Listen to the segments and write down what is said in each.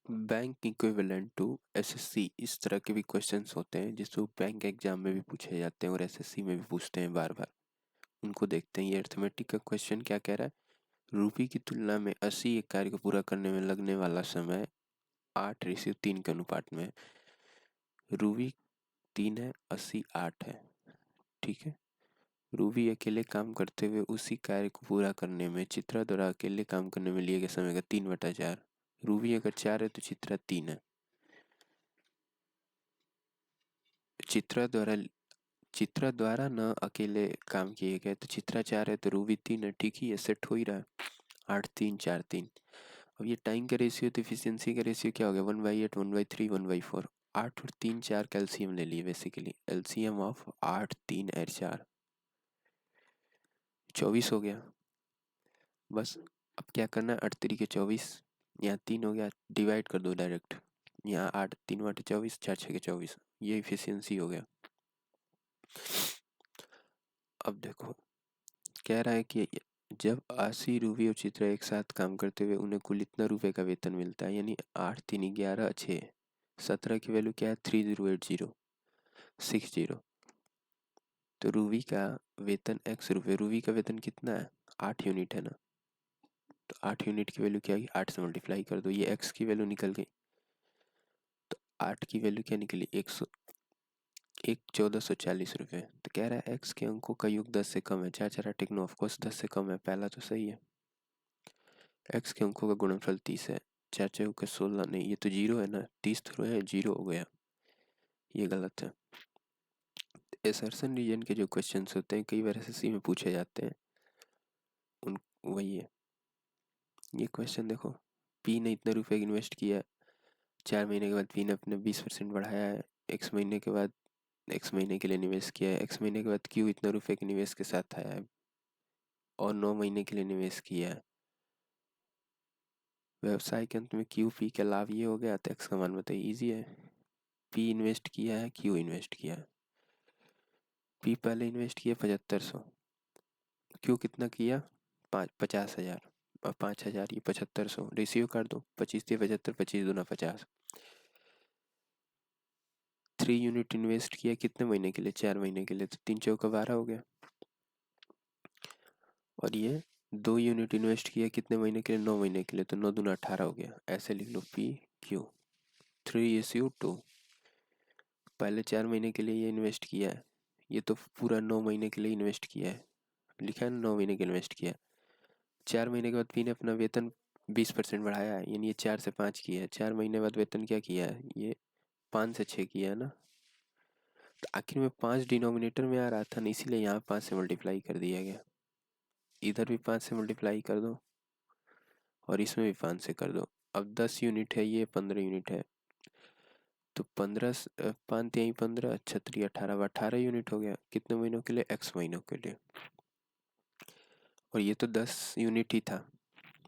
Bank equivalent to SSC इस तरह के भी क्वेश्चंस होते हैं जिसको बैंक एग्जाम में भी पूछे जाते हैं और एसएससी में भी पूछते हैं बार बार। उनको देखते हैं। ये अर्थमेटिक का क्वेश्चन क्या कह रहा है। रुपये की तुलना में 80 एक कार्य को पूरा करने में लगने वाला समय 8:3 के अनुपात में है। रूबी 3 है, 80 8 है। ठीक है। रूबी अकेले काम करते हुए उसी कार्य को पूरा करने में चित्रा द्वारा अकेले काम करने में लिए गए समय का 3/4। रूबी अगर 4 है तो चित्रा 3 है। चित्रा द्वारा चित्रा द्वारा न अकेले काम किए गए तो चित्रा 4 है तो रूबी 3 है। ठीक ही है, सेट हो ही रहा है। 8 3 4 3। अब ये टाइम का रेशियो तो इफिशियंसी का रेशियो क्या हो गया, 1/8 1/3 1/4। 8 और 3 4 का एलसीएम ले लिए। बेसिकली एलसीएम ऑफ 8 3 और 4 24 हो गया। बस अब क्या करना है, 8 3 के 24, यहाँ 3 हो गया, डिवाइड कर दो डायरेक्ट। यहाँ 8 3 × 24 4 6 के 24, ये इफिशियंसी हो गया। अब देखो कह रहा है कि जब 80 रूबी और चित्रा एक साथ काम करते हुए उन्हें कुल इतना रुपए का वेतन मिलता है, यानी 8 3 11 6 17 की वैल्यू क्या है, 308060। तो रूबी का वेतन x रुपये। रूबी का वेतन कितना है, 8 यूनिट है ना। तो 8 यूनिट की वैल्यू क्या है, 8 से मल्टीप्लाई कर दो, ये x की वैल्यू निकल गई। तो 8 की वैल्यू क्या निकली, 1440 रुपये। तो कह रहा है x के अंकों का योग 10 से कम है। चार चार टेक्नो ऑफकोर्स 10 से कम है, पहला तो सही है। x के अंकों का गुणनफल 30 है। चार चार के 16 नहीं, ये तो 0 है ना, 30 थोड़ा है, 0 हो गया, ये गलत है। एसर्शन रीजन के जो क्वेश्चंस होते हैं कई बार एसएससी में पूछे जाते हैं, उन वही है। ये क्वेश्चन देखो, पी ने इतने रुपए इन्वेस्ट किया, 4 महीने के बाद पी ने अपने 20% बढ़ाया है। एक्स महीने के बाद एक्स महीने के लिए निवेश किया है। एक्स महीने के बाद क्यू इतना रुपए के निवेश के साथ आया है और 9 महीने के लिए निवेश किया है। व्यवसाय के अंत में क्यू पी का लाभ ये हो गया, तो एक्स का मान बताइए। ईजी है। पी इन्वेस्ट किया है, क्यू इन्वेस्ट किया है। पी पहले इन्वेस्ट किया 7500, क्यू कितना किया 50,000 और 5,000, ये 7500। रेशियो कर दो, 25 3 75, 25 दूना 50। 3 यूनिट इन्वेस्ट किया कितने महीने के लिए, 4 महीने के लिए, तो 3 चौका 12 हो गया। और ये 2 यूनिट इन्वेस्ट किया कितने महीने के लिए, 9 महीने के लिए, तो 9 दूना 18 हो गया। ऐसे लिख लो पी क्यू। 3:2। पहले 4 महीने के लिए ये इन्वेस्ट किया है, ये तो पूरा 9 महीने के लिए इन्वेस्ट किया है, लिखा है ना 9 महीने के इन्वेस्ट किया है। 4 महीने के बाद पी ने अपना वेतन 20% बढ़ाया है, यानी ये 4 से 5 किया है। 4 महीने बाद वेतन क्या किया है, ये 5 से 6 किया है ना। तो आखिर में 5 डिनोमिनेटर में आ रहा था ना, इसीलिए यहाँ 5 से मल्टीप्लाई कर दिया गया। इधर भी 5 से मल्टीप्लाई कर दो और इसमें भी 5 से कर दो। अब 10 यूनिट है, ये 15 यूनिट है, तो 15 5 3 15 36 18, 18 यूनिट हो गया। कितने महीनों के लिए, एक्स महीनों के लिए। और ये तो 10 यूनिट ही था,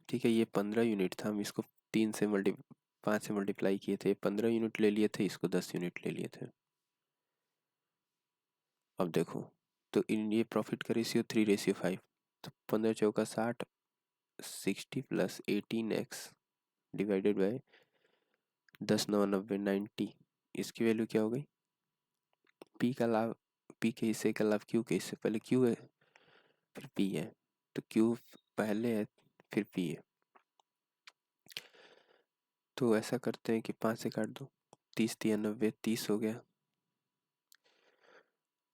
ठीक है। ये 15 यूनिट था, हम इसको 5 से मल्टीप्लाई किए थे, 15 यूनिट ले लिए थे, इसको 10 यूनिट ले लिए थे। अब देखो, तो इन ये प्रॉफिट का रेशियो 3:5। तो 15 चौका 60, 60 प्लस 18x डिवाइडेड बाय 10 9 90 90। इसकी वैल्यू क्या हो गई, पी का लाभ, पी के हिस्से का लाभ क्यू के हिस्से, पहले क्यू है फिर पी है, तो क्यू पहले है फिर पी है। तो ऐसा करते हैं कि 5 से काट दो, 30 3 90, 30 हो गया।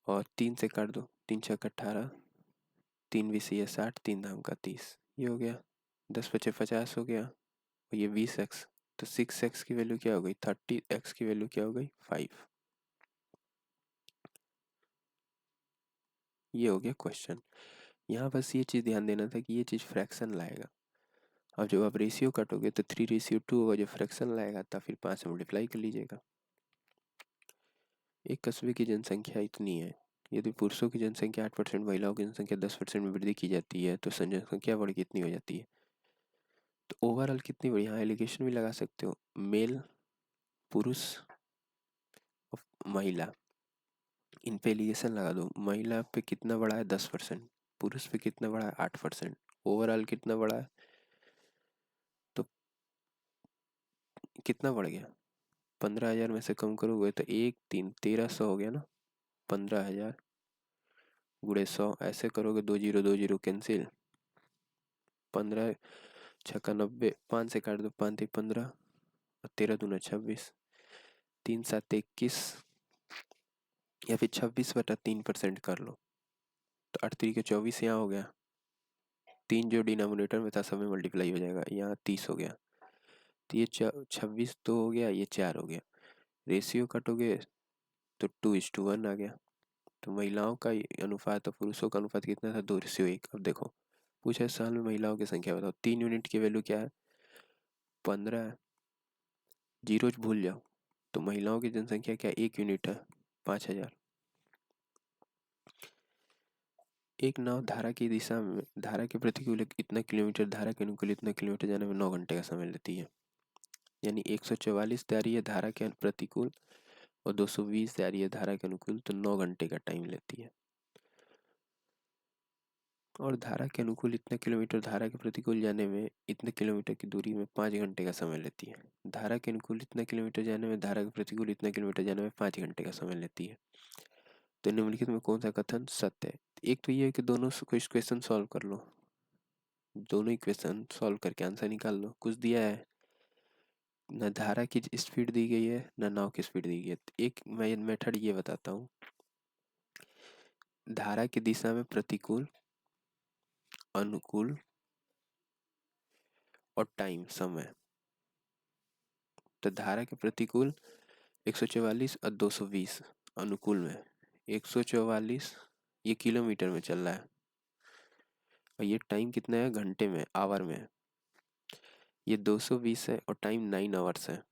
और 3 से काट दो, 3 छक 18, 3 बीस ये 60, 3 धाम का 30, ये हो गया। 10 पचे 50 हो गया, और ये 20x। तो 6x की वैल्यू क्या हो गई, 30x की वैल्यू क्या हो गई, 5। ये हो गया क्वेश्चन। यहाँ बस ये चीज़ ध्यान देना था कि ये चीज़ फ्रैक्शन लाएगा। अब जब आप रेशियो काटोगे तो 3:2 होगा, जो फ्रैक्शन लाएगा तब फिर 5 से मल्टीप्लाई कर लीजिएगा। एक कस्बे की जनसंख्या इतनी है, यदि पुरुषों की जनसंख्या 8%, महिलाओं की जनसंख्या 10% में वृद्धि की जाती है तो जनसंख्या बढ़ कितनी हो जाती है। तो ओवरऑल कितनी बढ़ी, यहाँ एलिगेशन भी लगा सकते हो, मेल पुरुष महिला, इन पे एलिगेशन लगा दो। महिला पे कितना बढ़ा है, 10%। पुरुष पे कितना बढ़ा है, 8%। ओवरऑल कितना बढ़ा है, तो कितना बढ़ गया? 15,000 में से कम करोगे तो 1 3 1300 हो गया ना। 15,000 गुणे 100, ऐसे करोगे 2 0 कैंसिल। 15 छक्का 90, 5 से काट दो, 5 3 15 और 13 दूना 26, 3 7 21 या फिर 26/3% कर लो तो 8 3 के 24 यहाँ हो गया। 3 जो डिनोमिनेटर में था सब में मल्टीप्लाई हो जाएगा, यहाँ 30 हो गया। तो ये 26 तो हो गया, ये 4 हो गया। रेशियो कटोगे तो 2:1 आ गया। तो महिलाओं का अनुपात और पुरुषों का अनुपात कितना था? 2:1। अब देखो पूछा है साल में महिलाओं की संख्या बताओ। 3 यूनिट की वैल्यू क्या है? 15 है। जीरो भूल जाओ। तो महिलाओं की जनसंख्या क्या? 1 यूनिट है, 5,000। एक नाव धारा की दिशा में धारा के प्रतिकूल इतना किलोमीटर, धारा के अनुकूल इतना किलोमीटर जाने में 9 घंटे का समय लेती है। यानी 144 जा रही है धारा के प्रतिकूल और 220 जा रही है धारा के अनुकूल, तो 9 घंटे का टाइम लेती है। और धारा के अनुकूल इतना किलोमीटर, धारा के प्रतिकूल जाने में इतने किलोमीटर की दूरी में 5 घंटे का समय लेती है। धारा के अनुकूल इतना किलोमीटर जाने में, धारा के प्रतिकूल इतना किलोमीटर जाने में 5 घंटे का समय लेती है। तो निम्नलिखित में कौन सा कथन सत्य है? एक तो ये है कि दोनों क्वेश्चन सॉल्व कर लो, दोनों इक्वेशन सॉल्व करके आंसर निकाल लो। कुछ दिया है, न धारा की स्पीड दी गई है न नाव की स्पीड दी गई है। एक मैं मेथड ये बताता हूँ, धारा की दिशा में प्रतिकूल, अनुकूल और टाइम समय। तो धारा के प्रतिकूल 144 और 220, अनुकूल में 144 ये किलोमीटर में चल रहा है और ये टाइम कितना है? घंटे में, आवर में। ये 220 है और टाइम 9 आवर्स है।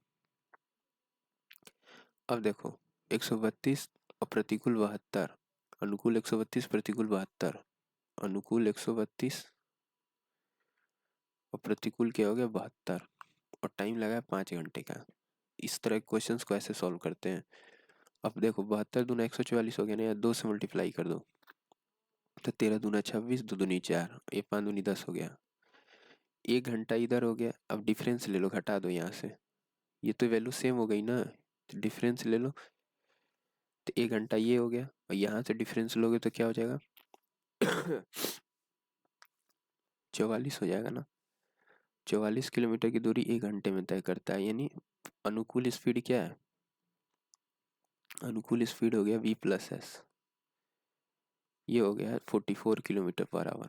अब देखो 132 और प्रतिकूल 72, अनुकूल 132 प्रतिकूल 72, अनुकूल 132 और प्रतिकूल क्या हो गया? 72 और टाइम लगा है 5 घंटे का। इस तरह के क्वेश्चंस को ऐसे सॉल्व करते हैं। अब देखो 72 दूना 144 हो गया ना, या 2 से मल्टीप्लाई कर दो तो 13 दूना 26, 2 दूनी 4, ये 5 दूनी 10 हो गया। 1 घंटा इधर हो गया। अब डिफरेंस ले लो, घटा दो यहाँ से, ये तो वैल्यू सेम हो गई ना, तो डिफरेंस ले लो। तो 1 घंटा ये हो गया और यहाँ से डिफरेंस लोगे तो क्या हो जाएगा? 44 हो जाएगा ना। 44 किलोमीटर की दूरी 1 घंटे में तय करता है। यानी अनुकूल स्पीड क्या है? अनुकूल स्पीड हो गया v+s, ये हो गया 44 किलोमीटर/आवर।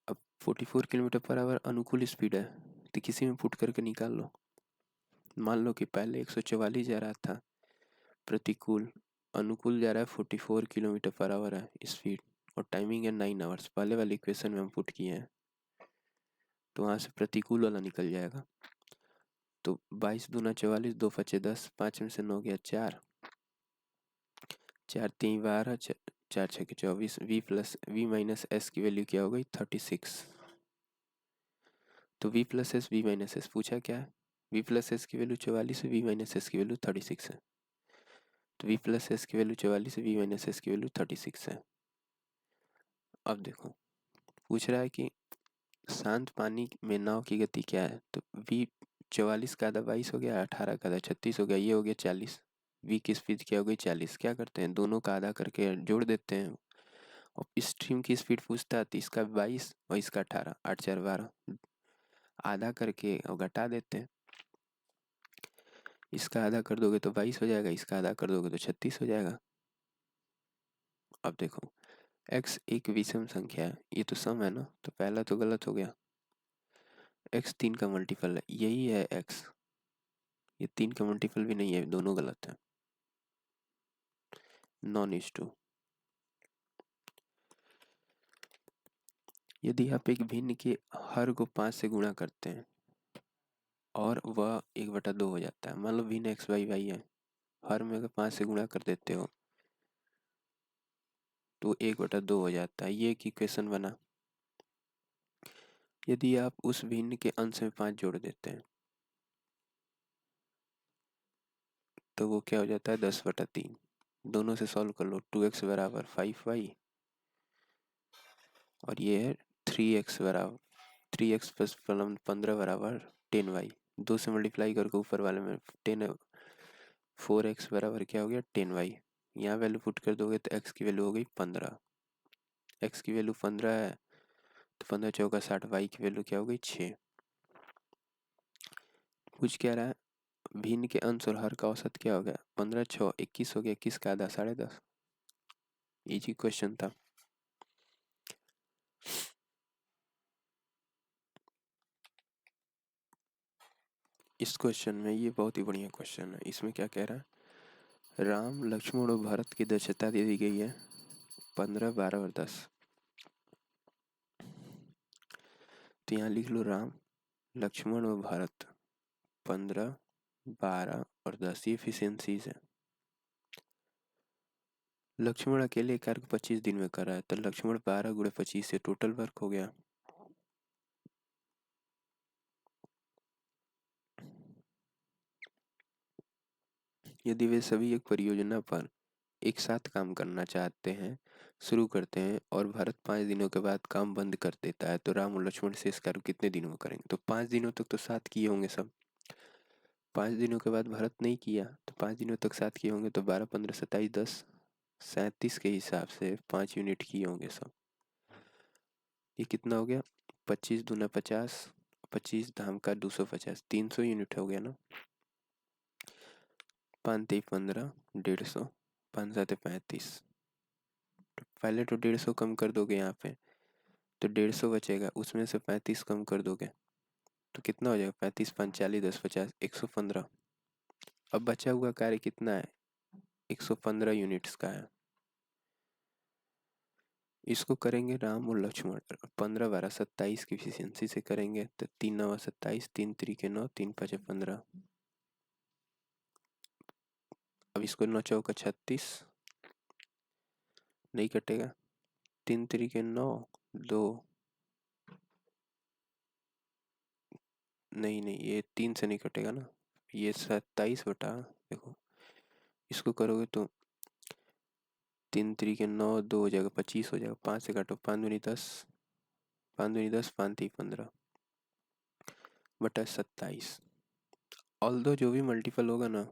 अब 44 किलोमीटर/आवर अनुकूल स्पीड है, तो किसी में पुट करके निकाल लो। मान लो कि पहले 144 जा रहा था प्रतिकूल, अनुकूल जा रहा है 44 किलोमीटर/आवर है स्पीड और टाइमिंग है 9 आवर्स। पहले वाले इक्वेशन में हम पुट किए हैं, तो वहाँ से प्रतिकूल वाला निकल जाएगा। तो 22 दूना 44, 2 5 10, 5 में से 9 गया 4, 4 3 12, 4 6 24, v+v-s की वैल्यू क्या हो गई? 36। तो v+s v-s पूछा क्या है? v+s की वैल्यू 44 है, v-s की वैल्यू 36 है। तो v+s की वैल्यू 44 है, v-s की वैल्यू 36 है। अब देखो पूछ रहा है कि शांत पानी में नाव की गति क्या है? तो v 44 का आधा 22 हो गया, 18 का आधा 36 हो गया, ये हो गया 40। v की स्पीड क्या हो गई? 40। क्या करते हैं, दोनों का आधा करके जोड़ देते हैं। और स्ट्रीम की स्पीड पूछता है तो इसका 22 और इसका 18, 8 4 12, आधा करके और घटा देते हैं। इसका आधा कर दोगे तो 22 हो जाएगा, इसका आधा कर दोगे तो 36 हो जाएगा। अब देखो x एक विषम संख्या है, ये तो सम है ना, तो पहला तो गलत हो गया। x 3 का मल्टीपल है, यही है x, ये 3 का मल्टीपल भी नहीं है, दोनों गलत है। नॉन-2। यदि आप एक भिन्न के हर को 5 से गुणा करते हैं और वह 1/2 हो जाता है, मान लो भिन्न x y y है, हर में अगर 5 से गुणा कर देते हो तो 1/2 हो जाता है, ये एक इक्वेशन बना। यदि आप उस भिन्न के अंश में 5 जोड़ देते हैं तो वो क्या हो जाता है? 10/3। दोनों से सॉल्व कर लो, 2x बराबर 5y और ये है 3x बराबर 3x प्लस 15 बराबर 10y। 2 से मल्टीप्लाई करके ऊपर वाले में 10, 4x बराबर क्या हो गया 10y। यहाँ वैल्यू पुट कर दोगे तो x की वैल्यू हो गई 15। x की वैल्यू 15 है तो 15 चौका 60, y की वैल्यू क्या हो गई 6। पूछ क्या रहा है भिन्न के अंश और हर का औसत क्या हो गया 15 6 21 हो गया, 21 का आधा 10.5। इजी क्वेश्चन था। इस क्वेश्चन में ये बहुत ही बढ़िया क्वेश्चन है। इसमें क्या कह रहा है राम लक्ष्मण और भरत की दक्षता दे दी गई है 15 12 और 10। तो यहाँ लिख लो राम लक्ष्मण और भरत 15 12 और 10 ये एफिशिएंसीज है। लक्ष्मण अकेले कार्य को 25 दिन में कर रहा है तो लक्ष्मण 12 गुणे 25 से टोटल वर्क हो गया। यदि वे सभी एक परियोजना पर एक साथ काम करना चाहते हैं शुरू करते हैं और भरत 5 दिनों के बाद काम बंद कर देता है तो राम और लक्ष्मण शेष कार्य कितने दिनों में करेंगे। तो 5 दिनों तक तो साथ किए होंगे सब। 5 दिनों के बाद भरत नहीं किया तो 5 दिनों तक साथ किए होंगे तो 12 15 27 10 37 के हिसाब से 5 यूनिट किए होंगे सब। ये कितना हो गया 25 दूना 50, 25 धाम का 250, 300 यूनिट हो गया ना। 5 3 15 150, 5 7 35। पहले तो 150 कम कर दोगे यहाँ पे तो 150 बचेगा, उसमें से 35 कम कर दोगे तो कितना हो जाएगा 35 5 40 10 50 115। अब बचा हुआ कार्य कितना है 115 यूनिट्स का है। इसको करेंगे राम और लक्ष्मण 15 12 27 की एफिशिएंसी से करेंगे तो 3 9 27, 3 3 9, 3 5 15। अब इसको 9 चौका 36 नहीं कटेगा, 3 3 9 2, नहीं नहीं ये 3 से नहीं कटेगा ना, ये 27 बटा देखो इसको करोगे तो 3 3 9 2 हो जाएगा 25 हो जाएगा, 5 से काटो 5 दूनी 10, 5 दूनी 10 5 3 15 बटा 27। ऑल्दो जो भी मल्टीपल होगा ना,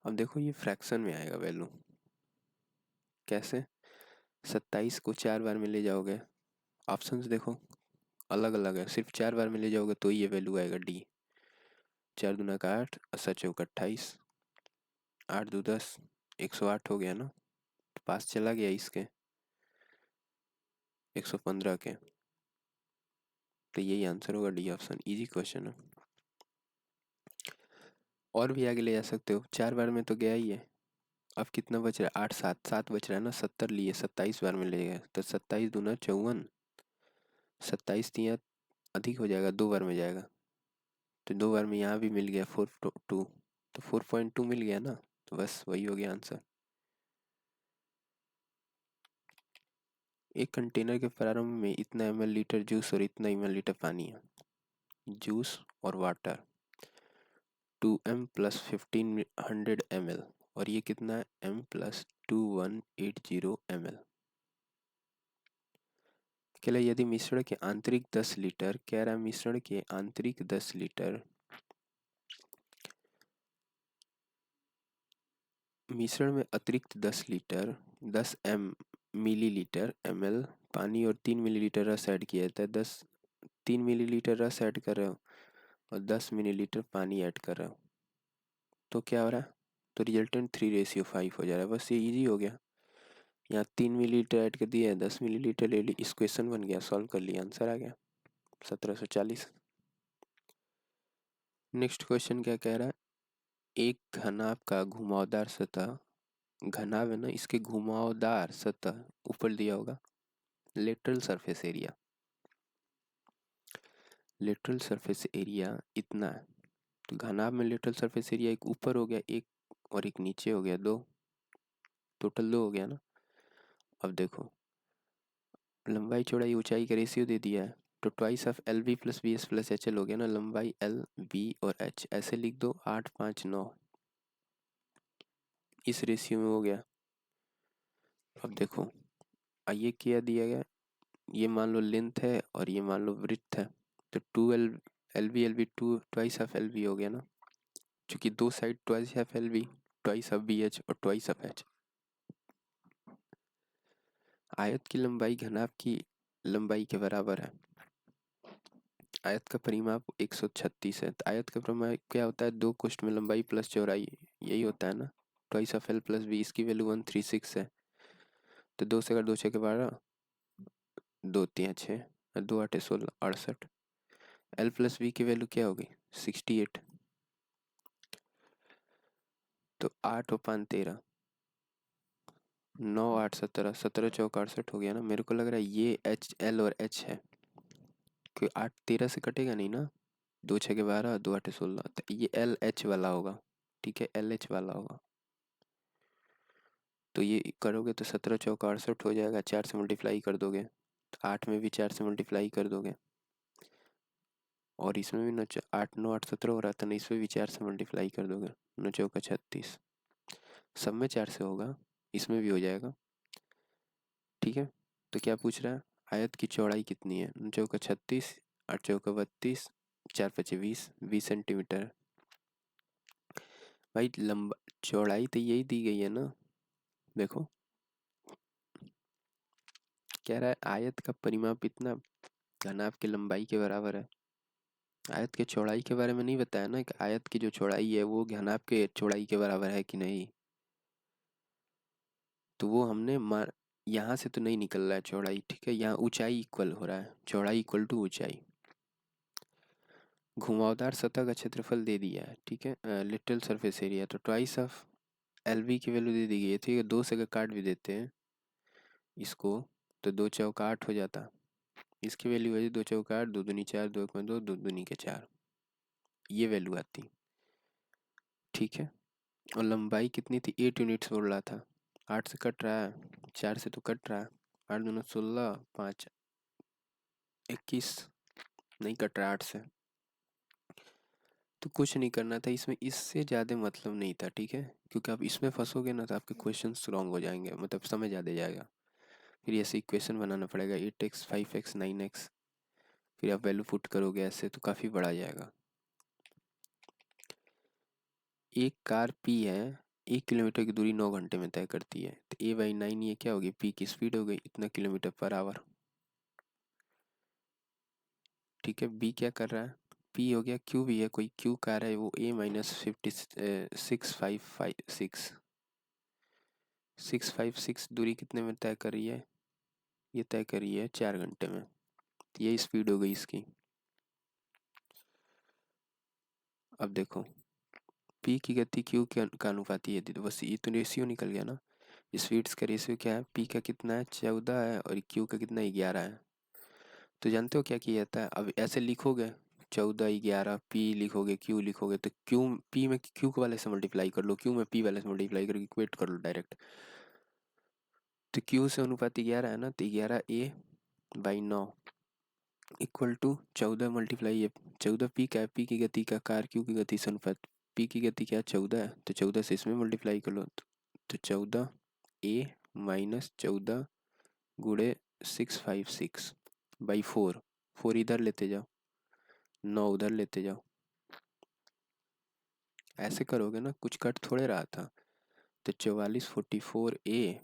अब देखो ये फ्रैक्शन में आएगा वैल्यू कैसे। 27 को 4 बार में ले जाओगे, ऑप्शंस देखो अलग अलग है, सिर्फ 4 बार में ले जाओगे तो ये वैल्यू आएगा डी। 4 दूना का 8, 7 चौका 28, 8 दो 10, 108 हो गया ना, पास चला गया इसके 115 के, तो यही आंसर होगा डी ऑप्शन। इजी क्वेश्चन है। और भी आगे ले जा सकते हो, 4 बार में तो गया ही है। अब कितना बच रहा है 8 7 7 बच रहा है ना, 70 लिए 27 बार में ले गए तो 27 दूना 54, 27 तिया अधिक हो जाएगा 2 बार में जाएगा तो 2 बार में यहाँ भी मिल गया 4.2 तो 4.2 मिल गया ना, तो बस वही हो गया आंसर। एक कंटेनर के प्रारंभ में इतना ml लीटर जूस और इतना ml लीटर पानी है। जूस और वाटर 2m प्लस 1500 ml और ये कितना है m प्लस 2180 ml। कह रहा यदि मिश्रण के आंतरिक 10 लीटर, कह रहा मिश्रण के आंतरिक 10 लीटर, मिश्रण में अतिरिक्त 10 लीटर 10 मिलीलीटर ml पानी और 3 मिलीलीटर रस ऐड किया जाता है। 3 मिलीलीटर रस ऐड कर रहे हो और 10 मिलीलीटर पानी ऐड कर रहे हो तो क्या हो रहा है, तो रिजल्टेंट 3:5 हो जा रहा है। बस ये इजी हो गया, यहाँ 3 मिलीलीटर ऐड कर दिया है, 10 मिलीलीटर ले ली, इस क्वेश्चन बन गया, सॉल्व कर लिया, आंसर आ गया 1740। नेक्स्ट क्वेश्चन क्या कह रहा है एक घनाभ का घुमावदार सतह, घनाभ है ना, इसके घुमावदार सतह ऊपर दिया होगा lateral surface area, lateral surface area इतना है। तो घनाभ में लेटरल सरफेस एरिया एक ऊपर हो गया एक और एक नीचे हो गया 2, टोटल 2 हो गया ना। अब देखो लंबाई चौड़ाई ऊंचाई का रेशियो दे दिया है तो twice of L B plus B S plus H L हो गया ना, लंबाई एल बी और एच ऐसे लिख दो 8 5 9 इस रेशियो में हो गया। अब देखो ये क्या दिया गया, ये मान लो लेंथ है और ये मान लो ब्रेड्थ है, तो 2 L B two twice of L B हो गया ना, क्योंकि दो side twice of L B, twice of B H और ट्वाइस ऑफ एच। आयत की लंबाई घनाभ की लंबाई के बराबर है। आयत का परिमाप 136 है, तो आयत का परिमाप क्या होता है, दो कोष्ठ में लंबाई प्लस चौड़ाई, यही होता है ना, twice of L plus B. इसकी वैल्यू 136 है, तो दो से अगर दो छः के 12, दो तिया 6 और दो आठे 16, 68। एल प्लस बी की वैल्यू क्या होगी, 68। तो 8 और 5 13, 9 8 17, 17 चौक 68 हो गया ना। मेरे को लग रहा है ये एच एल और एच है, क्योंकि 8 13 से कटेगा नहीं ना, दो छः के 12, दो आठे 16, तो ये एल एच वाला होगा। ठीक है, एल एच वाला होगा। तो ये करोगे तो 17 चौक 68 हो जाएगा, 4 से मल्टीप्लाई कर दोगे, तो 8 में भी 4 से मल्टीप्लाई कर दोगे, और इसमें भी 9 8 9 8 17 हो रहा था ना, इसमें भी 4 से मल्टीप्लाई कर दोगे, 9 चौका 36, सब में 4 से होगा, इसमें भी हो जाएगा। ठीक है, तो क्या पूछ रहा है, आयत की चौड़ाई कितनी है, 9 चौका 36, 8 चौका 32, 4 पचे 20, 20 सेंटीमीटर। भाई लंबा चौड़ाई तो यही दी गई है ना, देखो कह रहा है आयत का परिमाप इतना घनाभ की लंबाई के बराबर है। आयत के चौड़ाई के बारे में नहीं बताया ना, कि आयत की जो चौड़ाई है वो घनाभ के चौड़ाई के बराबर है कि नहीं, तो वो हमने यहाँ से तो नहीं निकल रहा है चौड़ाई। ठीक है, यहाँ ऊंचाई इक्वल हो रहा है, चौड़ाई इक्वल टू ऊंचाई। घुमावदार सतह का क्षेत्रफल दे दिया है, ठीक है, लिटिल सरफेस एरिया, तो ट्वाइस ऑफ एल बी की वैल्यू दे दी गई है। ठीक है, दो से अगर काट भी देते हैं इसको, तो दो चौका 8 हो जाता, इसकी वैल्यू है दो चौका 8, दो दूनी 4, दो एक में दो, दो दूनी के 4, ये वैल्यू आती। ठीक है, और लंबाई कितनी थी, 8 यूनिट्स बोल रहा था, 8 से कट रहा है, 4 से तो कट रहा है, 8 दूना 16, 5 21, नहीं कट रहा 8 से, तो कुछ नहीं करना था इसमें, इससे ज़्यादा मतलब नहीं था। ठीक है, क्योंकि आप इसमें फंसोगे ना तो आपके क्वेश्चंस रॉन्ग हो जाएंगे, मतलब समय ज़्यादा जाएगा, फिर ऐसे इक्वेशन बनाना पड़ेगा, 8x 5x 9x, फिर आप वैल्यू पुट करोगे ऐसे तो काफ़ी बड़ा जाएगा। एक कार P है, 1 किलोमीटर की दूरी 9 घंटे में तय करती है, तो A/9 ये क्या होगी, P की स्पीड हो गई, इतना किलोमीटर पर आवर। ठीक है, B क्या कर रहा है, P हो गया, Q भी है, कोई Q कार है, वो A-56 656 दूरी कितने में तय कर रही है, ये तय कर रही है 4 घंटे में, तो ये स्पीड हो गई इसकी। अब देखो P की गति Q के का अनुपाती है, तो बस ये तो रेशियो निकल गया ना, स्पीड्स का रेशियो क्या है, P का कितना है 14 है और Q का कितना 11 है। तो जानते हो क्या किया जाता है, अब ऐसे लिखोगे 14 11 P लिखोगे, Q लिखोगे, तो Q P में Q वाले से मल्टीप्लाई कर लो, Q में P वाले से मल्टीप्लाई करके इक्वेट कर लो डायरेक्ट, तो Q से अनुपात 11 है ना, तो 11A/9 इक्वल टू 14 मल्टीप्लाई ये 14 P का है, P की गति का कार Q की गति से अनुपात, P की गति क्या है 14 है, तो 14 से इसमें मल्टीप्लाई कर लो, तो 14A-14 गुड़े 656/4, 4 इधर लेते जाओ, 9 उधर लेते जाओ, ऐसे करोगे ना, कुछ कट थोड़े रहा था, तो 4444A,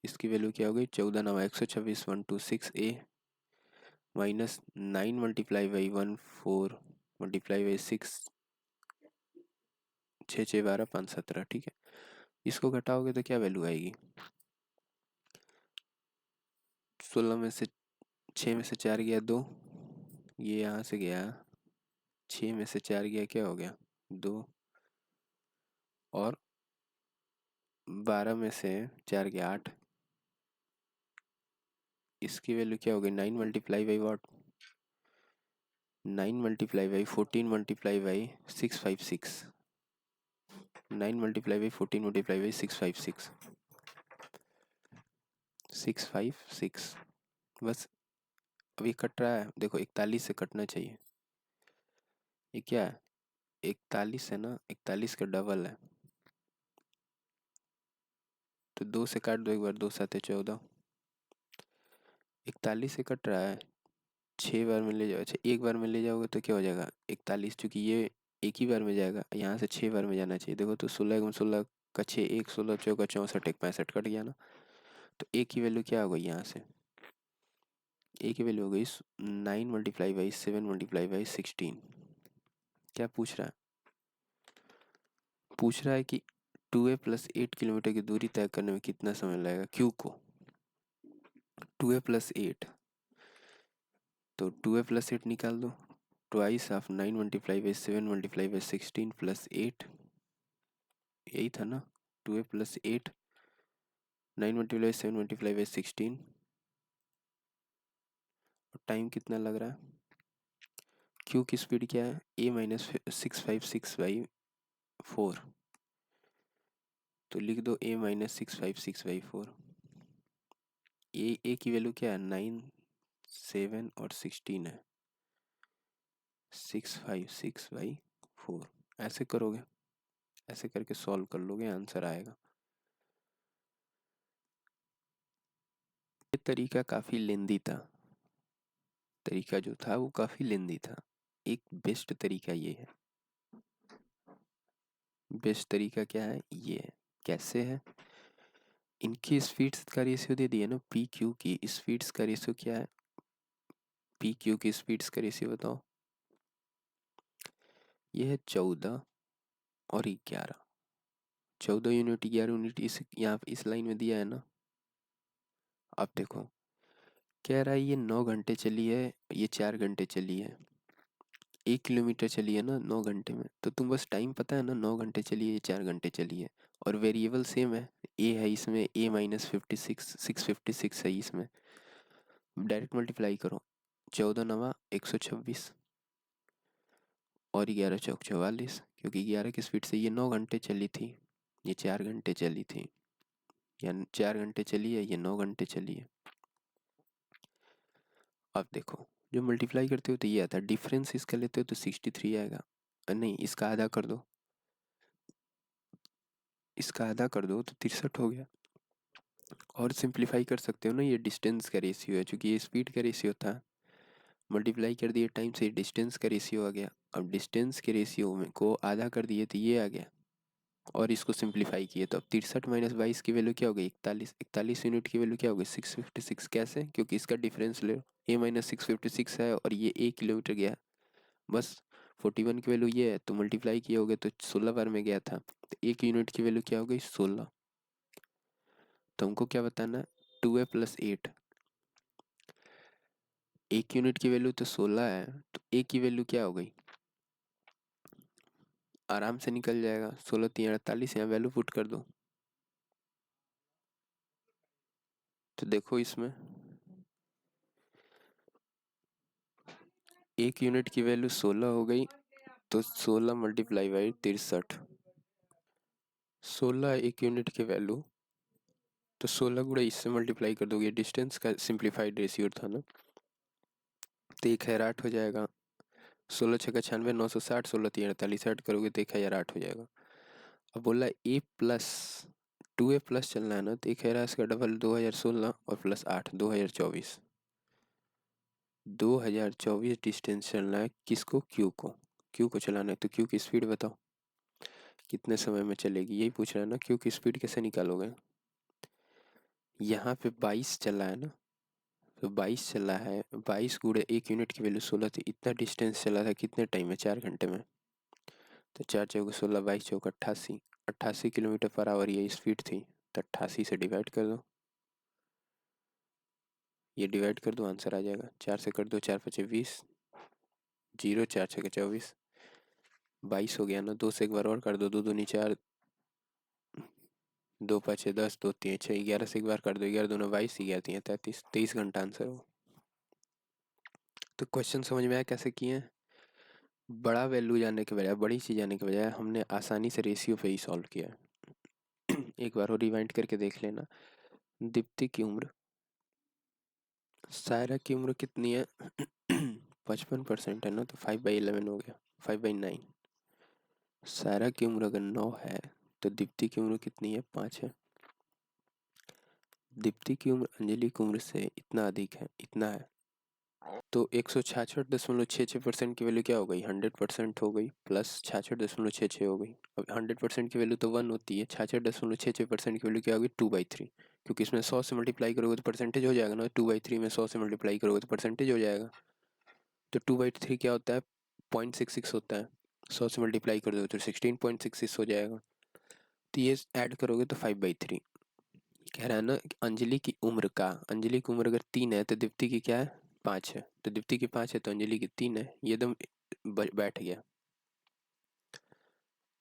इसकी वैल्यू क्या हो गई, 14 9 126 126A minus 9 multiply by 1 4 multiply by 6, 6 6 12 5 17। ठीक है, इसको घटाओगे तो क्या वैल्यू आएगी, 16 में से 6 में से 4 गया 2, ये यहाँ से गया 6 में से 4 गया, क्या हो गया 2, और 12 में से 4 गया 8, इसकी वैल्यू क्या हो गई 9 multiply by what, 9 multiply by 14 multiply by 656, 9 multiply by 14 multiply by 656, 656, बस। अब ये कट रहा है, देखो 41 से कटना चाहिए, ये क्या है 41 है ना, 41 का डबल है, तो 2 से काट दो एक बार, 2 7 14, 41 से कट रहा है, 6 बार में ले जाओ, अच्छा एक बार में ले जाओगे तो क्या हो जाएगा 41, चूंकि ये एक ही बार में जाएगा, यहाँ से 6 बार में जाना चाहिए। देखो तो 16 का 6, एक 16 चौका 64, एक 65 कट गया ना। तो एक की वैल्यू क्या हो गई यहाँ से, ए की वैल्यू हो गई 9 × 7 × 16। क्या पूछ रहा है, पूछ रहा है कि 2a + 8 किलोमीटर की दूरी तय करने में कितना समय लगेगा क्यू को। 2a + 8, तो 2a + 8 निकाल दो, ट्वाइस ऑफ 9 × 7 × 16 + 8, यही था ना। 2a + 8, 9 × 7 × 16, और टाइम कितना लग रहा है। क्यू की स्पीड क्या है, a - 656/4, तो लिख दो a - 656/4। ए की वैल्यू क्या है, 9, 7 और 16 है, 656/4। ऐसे करोगे, ऐसे करके सॉल्व कर लोगे, आंसर आएगा। ये तरीका काफ़ी लेंदी था, तरीका जो था वो काफ़ी लेंदी था। एक बेस्ट तरीका ये है, बेस्ट तरीका क्या है, ये है। कैसे है, इनकी स्पीड्स का रेशियो दे दिया ना, पी क्यू की स्पीड्स का रेशियो क्या है, पी क्यू की स्पीड्स का रेशियो बताओ। ये है 14 और 11, 14 यूनिट 11 यूनिट, इस यहाँ इस लाइन में दिया है ना। अब देखो, कह रहा है ये 9 घंटे चली है, ये 4 घंटे चली है, 1 किलोमीटर चली है ना 9 घंटे में, तो तुम बस टाइम पता है ना, 9 घंटे चली है, ये 4 घंटे चली है, और वेरिएबल सेम है, ए है इसमें, a - 56, 656 है इसमें। डायरेक्ट मल्टीप्लाई करो, 14 नवा 126, और 11 चौक 44, क्योंकि 11 की स्पीड से ये 9 घंटे चली थी, ये 4 घंटे चली थी, या 4 घंटे चली है, ये 9 घंटे चली है। अब देखो, जो मल्टीप्लाई करते हो तो ये आता है, डिफरेंस इसका लेते हो तो 63 आएगा, नहीं इसका आधा कर दो, इसका आधा कर दो तो 63 हो गया। और सिंप्लीफाई कर सकते हो ना, ये डिस्टेंस का रेशियो है, चूंकि ये स्पीड का रेशियो था, मल्टीप्लाई कर दिए टाइम से, डिस्टेंस का रेशियो आ गया। अब डिस्टेंस के रेशियो में को आधा कर दिए तो ये आ गया, और इसको सिंप्लीफाई किए तो अब 63 - 22 की वैल्यू क्या हो गई, 41, 41 यूनिट की वैल्यू क्या हो गई 656। कैसे, क्योंकि इसका डिफरेंस ले लो, a - 656 है और ये 1 किलोमीटर गया, बस 41 की वैल्यू ये है, तो मल्टीप्लाई किए होगे तो 16 बार में गया था, तो 1 यूनिट की वैल्यू क्या हो गई 16। तो हमको क्या बताना है, 2a + 8, 1 यूनिट की वैल्यू तो 16 है, तो a की वैल्यू क्या हो गई, आराम से निकल जाएगा, 16 3 48, यहाँ वैल्यू पुट कर दो। तो देखो इसमें 1 यूनिट की वैल्यू 16 हो गई, तो 16 × 63, 16 1 यूनिट की वैल्यू, तो 16 गुणा इससे मल्टीप्लाई कर दोगे, डिस्टेंस का सिंप्लीफाइड रेशियो था ना, तो 1008 हो जाएगा। 16 × 6 = 96, 960, 16 3 48 ऐड करोगे तो 1008 हो जाएगा। अब बोला ए प्लस, 2a+ चलना है ना, तो 1000 इसका डबल 2016 और +8 2024, 2024 डिस्टेंस चलना है, किसको, क्यू को, क्यू को चलाना है। तो क्यू की स्पीड बताओ कितने समय में चलेगी, यही पूछ रहा है ना, क्यू की स्पीड कैसे निकालोगे। यहाँ पे 22 चला है ना, तो 22 चला है, 22 गुणे 1 यूनिट की वैल्यू 16 थी, इतना डिस्टेंस चला था कितने टाइम में, 4 घंटे में। तो 4 चौके 16, 22 चौका 88, 88 किलोमीटर पर आवर ये स्पीड थी, तो 88 से डिवाइड कर दो, ये डिवाइड कर दो, आंसर आ जाएगा। 4 से कर दो, 4 × 5 = 20, 0 4 6 × 24, 22 हो गया ना, 2 से एक बार और कर दो, 2 दूनी 4, 2 5 10, 2 3 6, 11 से एक बार कर दो, 11 दूना 22, 11 3 33, 23 घंटा आंसर हो। तो क्वेश्चन समझ में आया कैसे किए हैं। बड़ा वैल्यू जाने के बजाय, बड़ी चीज़ जाने के बजाय हमने आसानी से रेशियो पे ही सॉल्व किया है। एक बार और रिवाइंड करके देख लेना। दीप्ति की उम्र, सायरा की उम्र कितनी है, 55% है ना, तो 5/11 हो गया, 5/9। सायरा की उम्र अगर 9 है तो दीप्ति की उम्र कितनी है, 5 है। दीप्ति की उम्र अंजलि की उम्र से इतना अधिक है, इतना है, तो 166.66% की वैल्यू क्या हो गई, 100% हो गई, प्लस 66.66 हो गई। अब 100% की वैल्यू तो 1 होती है, 66.66% की वैल्यू क्या होगी, 2/3, क्योंकि इसमें 100 से मल्टीप्लाई करोगे तो परसेंटेज हो जाएगा ना, 2/3 में 100 से मल्टीप्लाई करोगे तो परसेंटेज हो जाएगा। तो 2/3 क्या होता है, 0.66 होता है, 100 से मल्टीप्लाई कर दो तो 16.66 हो जाएगा। तो ये ऐड करोगे तो 5/3। कह रहा है ना कि अंजलि की उम्र अगर 3 है तो दीप्ति की क्या है, 5 है, तो दीप्ति की 5 है तो अंजलि की 3 है, ये एकदम बैठ गया।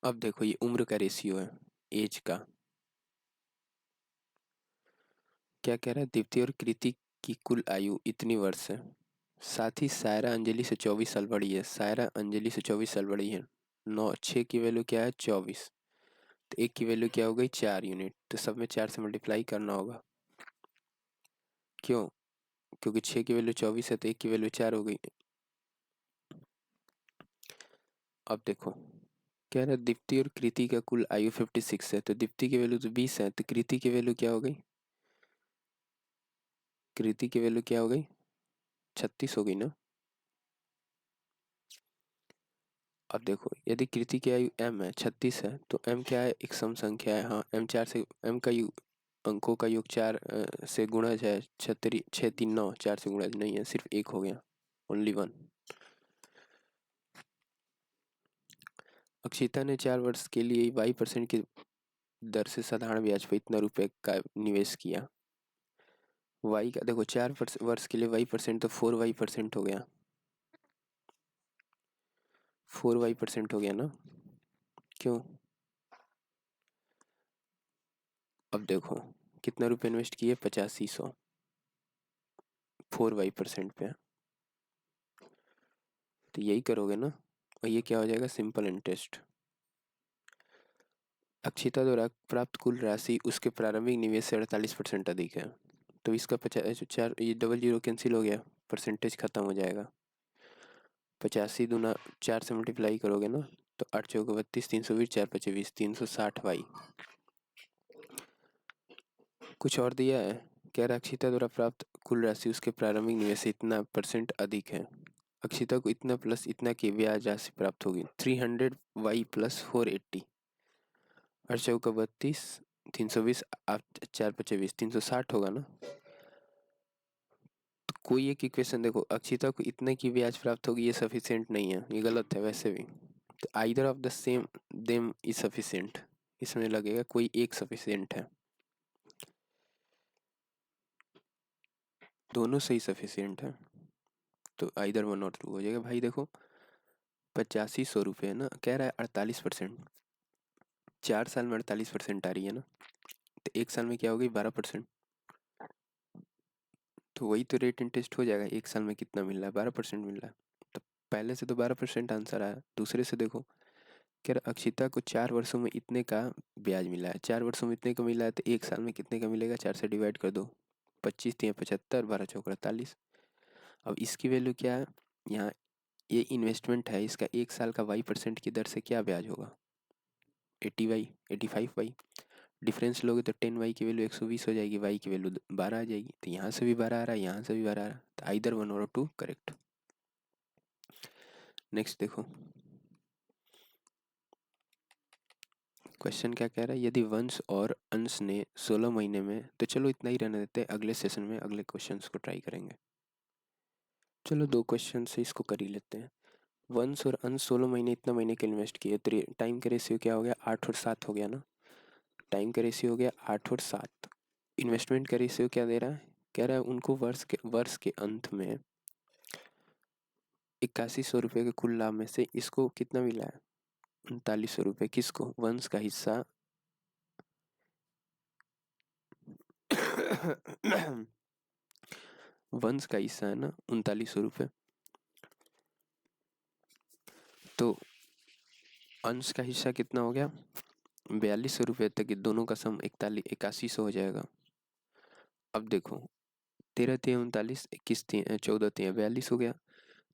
अब देखो ये उम्र का रेशियो है एज का। क्या कह रहा है, दीप्ति और कृति की कुल आयु इतनी वर्ष है, साथ ही सायरा अंजलि से 24 साल बड़ी है, सायरा अंजलि से 24 साल बड़ी है। 6 की वैल्यू क्या है, 24, तो 1 की वैल्यू क्या हो गई, 4 यूनिट, तो सब में 4 से मल्टीप्लाई करना होगा। क्यों, क्योंकि 6 की वैल्यू 24 है तो 1 की वैल्यू 4 हो गई। अब देखो कह रहा है दीप्ति और कृति का कुल आयु 56 है, तो दीप्ति की वैल्यू तो 20 है, तो कृति की वैल्यू क्या हो गई, कृति की वैल्यू क्या हो गई, 36 हो गई ना। अब देखो यदि कृति की आयु m है, 36 है, तो m क्या है, एक सम संख्या है, हाँ m 4 से m का योग, अंकों का योग 4 से गुणा है, 6 3 9, 4 से गुणा नहीं है, सिर्फ एक हो गया, ओनली वन। अक्षिता ने 4 वर्ष के लिए y% की दर से साधारण ब्याज पर इतना रुपए का निवेश किया। y का देखो 4 वर्ष के लिए y% तो 4y% हो गया, 4y% हो गया ना। क्यों, अब देखो कितना रुपए इन्वेस्ट किए, 8500, 4y% पे, तो यही करोगे ना, और ये क्या हो जाएगा, सिंपल इंटरेस्ट। अक्षिता द्वारा प्राप्त कुल राशि उसके प्रारंभिक निवेश से 48% अधिक है, तो इसका 50, ये डबल जीरो कैंसिल हो गया, परसेंटेज खत्म हो जाएगा। 85 दूना 4 से मल्टीप्लाई करोगे ना, तो 8 चौके 32, 320, 4 पचे 20, 360y। कुछ और दिया है, कह रहा अक्षिता द्वारा प्राप्त कुल राशि उसके प्रारंभिक निवेश से इतना परसेंट अधिक है। अक्षिता को इतना प्लस इतना की ब्याज राशि प्राप्त होगी, 300y प्लस 480, 8 चौका 32, 320, 4 पचे 20, 360 होगा ना। तो कोई एक इक्वेशन देखो, अक्षिता को इतने की ब्याज प्राप्त होगी, ये सफिशिएंट नहीं है, ये गलत है वैसे भी। तो either of the same them is sufficient, इसमें लगेगा कोई एक सफिशिएंट है, दोनों सही सफिशिएंट है, तो आइदर 1 और 2 हो जाएगा। भाई देखो 8500 रुपये है ना, कह रहा है 48%, 4 साल में 48% आ रही है ना, तो 1 साल में क्या होगी, 12%, तो वही तो रेट इंटरेस्ट हो जाएगा। 1 साल में कितना मिल रहा है, 12% मिल रहा है, तो पहले से तो 12% आंसर आया। दूसरे से देखो, कह रहा अक्षिता को 4 वर्षों में इतने का ब्याज मिला है, 4 वर्षों में इतने का मिला है, तो 1 साल में कितने का मिलेगा, 4 से डिवाइड कर दो, 25 3 75, 12 चौक 48। अब इसकी वैल्यू क्या है, यहाँ ये इन्वेस्टमेंट है, इसका 1 साल का y% की दर से क्या ब्याज होगा, 80y, 85y। डिफरेंस लोगे तो 10y की वैल्यू 120 हो जाएगी, y की वैल्यू 12 आ जाएगी, तो यहाँ से भी 12 आ रहा है, यहाँ से भी 12 आ रहा है, तो आइदर 1 और 2 करेक्ट। नेक्स्ट देखो क्वेश्चन क्या कह रहा है, यदि वंश और अंश ने 16 महीने में, तो चलो इतना ही रहने देते हैं, अगले सेशन में अगले क्वेश्चंस को ट्राई करेंगे। चलो 2 क्वेश्चन से इसको कर ही लेते हैं। वंश और अंश 16 महीने इतना महीने के इन्वेस्ट किए, तो टाइम का रेशियो क्या हो गया, 8 और 7 हो गया ना। टाइम का रेशियो हो गया 8 और 7। इन्वेस्टमेंट का रेशियो क्या दे रहा है, कह रहा है उनको वर्ष के अंत में 8100 रुपये के कुल लाभ में से इसको कितना मिला है, 3900 रुपये, किसको, वंश का हिस्सा वंश का हिस्सा है ना 3900 रुपये, तो अंश का हिस्सा कितना हो गया, 4200 रुपये, तक दोनों का सम 8100 हो जाएगा। अब देखो 13 3 39, 21 3 14 3 42 हो गया।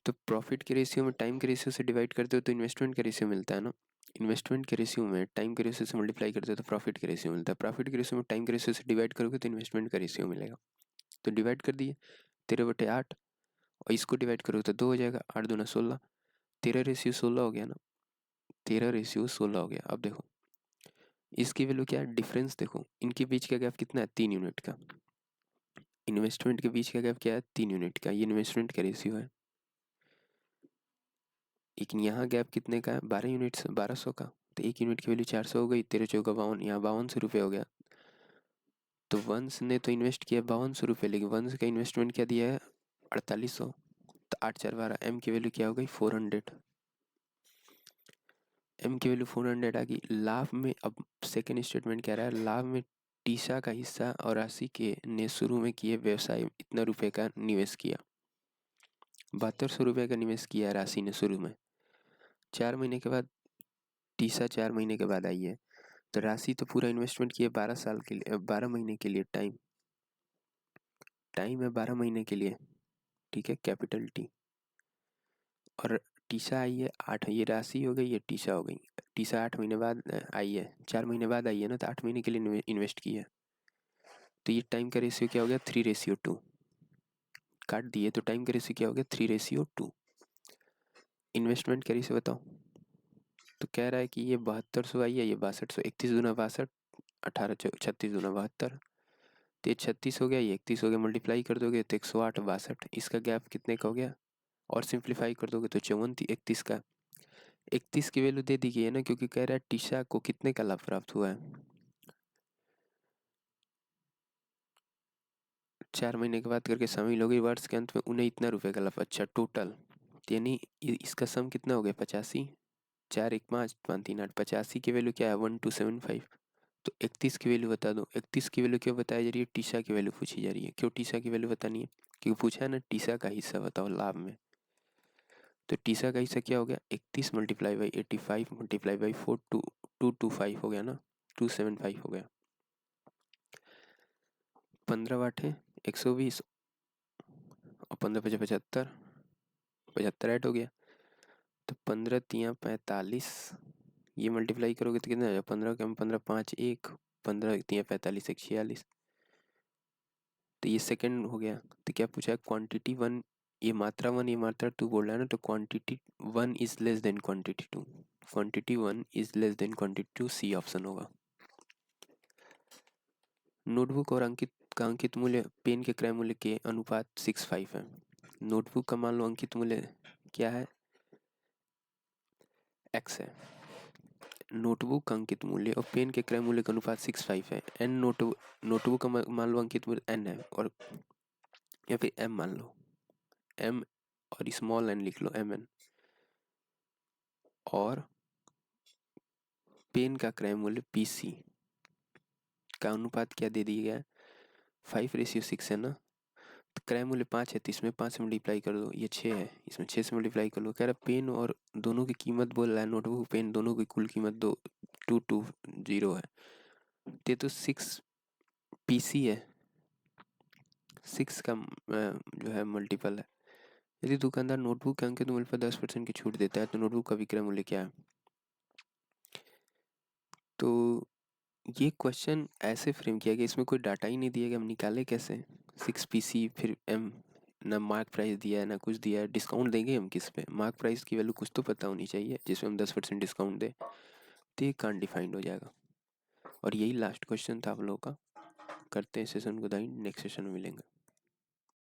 तो प्रॉफिट के रेशियो में टाइम के रेशियो से डिवाइड करते हो तो इन्वेस्टमेंट का रेशियो मिलता है ना, इन्वेस्टमेंट के रेशियो में टाइम के रेशियो से मल्टीप्लाई करते हैं तो प्रॉफिट के रेशियो मिलता है, प्रॉफिट के रेशियो में टाइम के रेशियो से डिवाइड करोगे तो इन्वेस्टमेंट का रेशियो मिलेगा। तो डिवाइड कर दिए 13/8 और इसको डिवाइड करोगे तो 2 हो जाएगा, 8 दूना 16, 13/16 हो गया ना, 13/16 हो गया। अब देखो इसकी वैल्यू क्या है, डिफरेंस देखो, इनके बीच का गैप कितना है 3 यूनिट का, इन्वेस्टमेंट के बीच का गैप क्या है 3 यूनिट का, ये इन्वेस्टमेंट का रेशियो है। लेकिन यहाँ गैप कितने का है 12 यूनिट से 1200 का, तो 1 यूनिट की वैल्यू 400 हो गई, 13 चौका 52, यहाँ 5200 रुपये हो गया। तो वंश ने तो इन्वेस्ट किया 5200 रुपये, लेकिन वंश का इन्वेस्टमेंट क्या दिया है 4800, तो 8×4=12, एम की वैल्यू क्या हो गई 400, एम की वैल्यू 400 आ गई। लाभ में अब सेकेंड स्टेटमेंट कह रहा है लाभ में टीसा का हिस्सा और राशि के ने शुरू में किए व्यवसाय इतना रुपए का निवेश किया, 7200 रुपये का निवेश किया है राशि ने शुरू में। 4 महीने के बाद टीसा 4 महीने के बाद आई है, तो राशि तो पूरा इन्वेस्टमेंट किया 12 साल के लिए, 12 महीने के लिए, टाइम है 12 महीने के लिए, ठीक है, कैपिटल टी। और टीसा आई है 8, ये राशि हो गई, ये टीसा हो गई। टीसा 8 महीने बाद आई है, 4 महीने बाद आई है ना, तो 8 महीने के लिए इन्वेस्ट किया है। तो ये टाइम का रेशियो क्या हो गया 3/2, काट दिए तो टाइम का रेशियो क्या हो गया 3/2। इन्वेस्टमेंट का रेशियो बताओ, तो कह रहा है कि ये 7200 आई है, ये 6200, 31 दूना 62, 18 36 दूना 72, तो ये 36 हो गया, ये 31 हो गया, मल्टीप्लाई कर दोगे तो 108 62, इसका गैप कितने का हो गया, और सिंप्लीफाई कर दोगे तो 54 31 का। 31 की वैल्यू दे दी गई है ना, क्योंकि कह रहा है टीशा को कितने का लाभ प्राप्त हुआ है, 4 महीने के बाद करके शामिल हो गई, वर्ष के अंत में उन्हें इतना रुपए का लाभ, अच्छा टोटल, यानी इसका सम कितना हो गया 85, 4 1 5 5 3 8, 85 की वैल्यू क्या है 1275। तो 31 की वैल्यू बता दो, 31 की वैल्यू क्यों बताई जा रही है, टीसा की वैल्यू पूछी जा रही है, क्यों टीसा की वैल्यू बतानी है, क्योंकि पूछा है ना टीसा का हिस्सा बताओ लाभ में। तो टीसा का हिस्सा क्या हो गया 31 मल्टीप्लाई बाई 85 मल्टीप्लाई बाई 4, 225 हो गया ना, 275 हो गया। 15 वाट है 120 और 15×5 = 75, 75 ऐड हो गया, तो 15×3 = 45, ये मल्टीप्लाई करोगे तो कितना आ जाएगा 15×15 = 5 1, 15×3 = 45 1 46, तो ये सेकंड हो गया। तो क्या पूछा है क्वांटिटी वन, ये मात्रा वन, ये मात्रा टू बोल रहा है ना, तो quantity one is less than quantity two, quantity one is less than quantity two, C option होगा। नोटबुक और अंकित का अंकित मूल्य पेन के क्रय मूल्य के अनुपात 6:5 है। नोटबुक का मान लो अंकित मूल्य क्या है x है, नोटबुक का अंकित मूल्य और पेन के क्रय मूल्य का अनुपात 6:5 है। एन नोटबुक का मान लो अंकित मूल्य n है, और या फिर m मान लो, m और स्मॉल n लिख लो mn, और पेन का क्रय मूल्य pc का अनुपात क्या दे दिया गया है 5:6 है ना, तो क्रय मूल्य 5 है, तो इसमें 5 से मल्टीप्लाई कर दो, ये 6 है, इसमें 6 से मल्टीप्लाई कर लो। कह रहा पेन और दोनों की कीमत बोल रहा है, नोटबुक पेन दोनों की कुल कीमत 2220 है, तो 6 पीसी है, 6 का जो है मल्टीपल है। यदि दुकानदार नोटबुक के अंकित मूल्य पर 10% की छूट देता है तो नोटबुक का विक्रय मूल्य क्या है। तो ये क्वेश्चन ऐसे फ्रेम किया गया, इसमें कोई डाटा ही नहीं दिया गया, हम निकाले कैसे 6 पीसी, फिर एम, ना मार्क प्राइस दिया है ना कुछ दिया है, डिस्काउंट देंगे हम किस पे, मार्क प्राइस की वैल्यू कुछ तो पता होनी चाहिए जिसमें हम 10% डिस्काउंट दें, तो ये कान डिफाइंड हो जाएगा। और यही लास्ट क्वेश्चन था आप लोगों का, करते हैं सेशन को, नेक्स्ट सेशन में मिलेंगे।